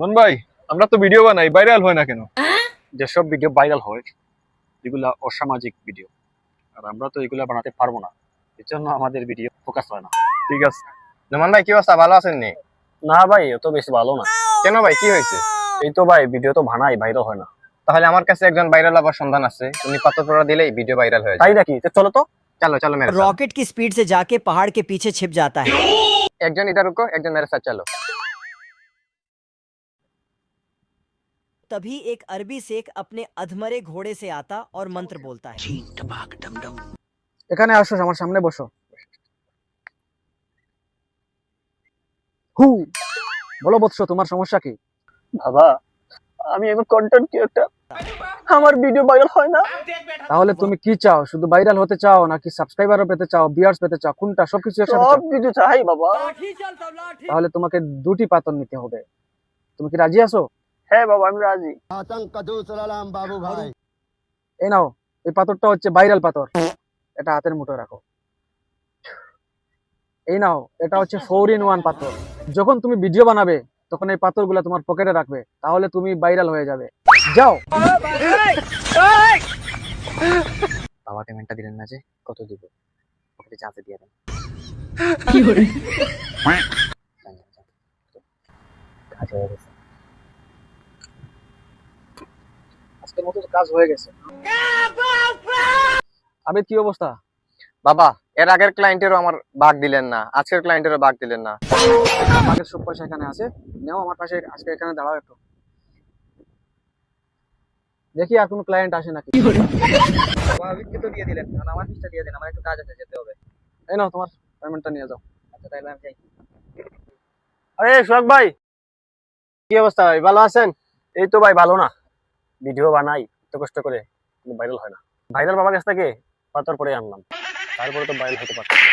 মন ভাই, আমরা তো ভিডিও বানাই, ভাইরাল হয় না কেন? যেসব ভিডিও ভাইরাল হয় এগুলা অসামাজিক ভিডিও, আর আমরা তো এগুলা বানাতে পারবো না, এর জন্য আমাদের ভিডিও ফোকাস হয় না। ঠিক আছে। নোমান ভাই, কি অবস্থা? ভালো আছেন নি? না ভাই, অত বেশি ভালো না। কেন ভাই, কি হয়েছে? এই তো ভাই, ভিডিও তো বানাই, ভাইরাল হয় না। তাহলে আমার কাছে একজন ভাইরাল হবার সন্ধান আছে, তুমি পাথর পড়া দিলেই ভিডিও ভাইরাল হয়ে যায়। তাই নাকি? তো চলো তো। चलो चलो मेरे साथ। रॉकेट की स्पीड से जाके पहाड़ के पीछे छिप जाता है। एक जन इधर रुको, एक जन मेरे साथ चलो। तभी एक अरबी शेख अपने अधमरे घोड़े से आता और मंत्र बोलता है। এখানে আসো, আমার সামনে বসো। হু, বলো বৎস, তোমার সমস্যা কি? বাবা, আমি এখন কন্টেন্ট ক্রিয়েটর, আমার ভিডিও ভাইরাল হয় না। তাহলে তুমি কি চাও? শুধু ভাইরাল হতে চাও নাকি সাবস্ক্রাইবারও পেতে চাও, ভিউয়ার্স পেতে চাও? কোনটা? সবকিছু একসাথে চাও? সব ভিডিও চাই বাবা। তাহলে তোমাকে দুটি পাথর নিতে হবে। তুমি কি রাজি আছো? হ্যাঁ বাবা, আমি রাজি। এই নাও, এই পাথরটা হচ্ছে ভাইরাল পাথর, এটা হাতের মুঠোয় রাখো। এই নাও, এটা হচ্ছে 4-in-1 পাথর। যখন তুমি ভিডিও বানাবে তখন এই পাথরগুলো তোমার পকেটে রাখবে, তাহলে তুমি ভাইরাল হয়ে যাবে। যাও। বাবা পেমেন্টটা দিলেন না যে, কত দিব? পকেটে চাঁদে দিয়ে দেন। কাজ হয়ে গেছে। আজকের মতো তো কাজ হয়ে গেছে। আবেদ, কি অবস্থা? বাবা, এর আগের ক্লায়েন্টেরও আমার ভাগ দিলেন না, আজকের ক্লায়েন্টেরও ভাগ দিলেন না। আমাদের সব পয়সা এখানে আছে, নাও আমার পাশে, আজকে এখানে দাঁড়াও একটু, দেখি আর কোনো ক্লায়েন্ট আসে নাকি। তো দিয়ে দিলেন, আমার ফিসটা দিয়ে দেন, আমার একটু কাজ আছে, যেতে হবে। এই নাও, তোমার পেমেন্টটা নিয়ে যাও। আচ্ছা তাহলে আমি যাই। আরে সোহাগ ভাই, কি অবস্থা ভাই, ভালো আছেন? এই তো ভাই ভালো না, ভিডিও বানাই এত কষ্ট করে, কিন্তু ভাইরাল হয় না। ভাইরাল বাবার কাছ থেকে পাথর পরে আনলাম, তারপরে তো ভাইরাল হতে পারছে না।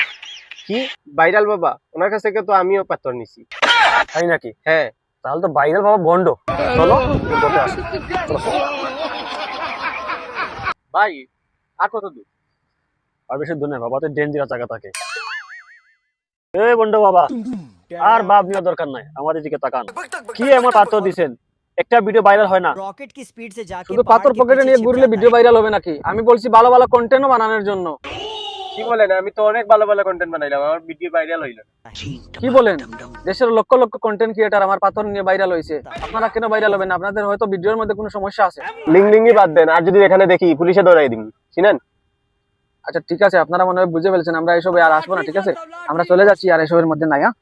কি ভাইরাল বাবা? ওনার কাছ থেকে তো আমিও পাথর নিছি। তাই নাকি? হ্যাঁ। তাহলে তো ভাইরাল বাবা ভন্ড। চলো বসে আসি। চলো। ভাই, আর কত দূর? আর বেশি দূর নেই বাবা, তো ডেঞ্জারাস জায়গা থাকে। এই ভন্ড বাবা, আর ভাব নেওয়ার দরকার নাই, আমাদের দিকে তাকান। কি আমার পাথর দিছেন, একটা ভিডিও ভাইরাল হয় না। रॉकेट की स्पीड से जाके শুধু पहाड़ পাথর के পকেটে पीछे নিয়ে छिप ঘুরলে जाता ভিডিও है। ভাইরাল হবে নাকি? আমি বলছি ভালো ভালো কন্টেন্টও বানানোর জন্য। কি বলেন? আমি তো অনেক ভালো ভালো কন্টেন্ট বানাইলাম, আমার ভিডিও ভাইরাল হইল না। কি বলেন? দেশের লক্ষ লক্ষ কন্টেন্ট ক্রিয়েটার আমার পাথর নিয়ে ভাইরাল হয়েছে, আপনারা কেন ভাইরাল হবেন? আপনাদের হয়তো ভিডিওর মধ্যে কোনো সমস্যা আছে। লিংলিংই বাদ দেন, আর যদি এখানে দেখি পুলিশে ধরাই দিন, চিনেন? আচ্ছা ঠিক আছে, আপনারা মনে হয় বুঝে ফেলছেন, আমরা এসবে আর আসবো না, ঠিক আছে? আমরা চলে যাচ্ছি, আর এসবের মধ্যে নাই। হ্যাঁ।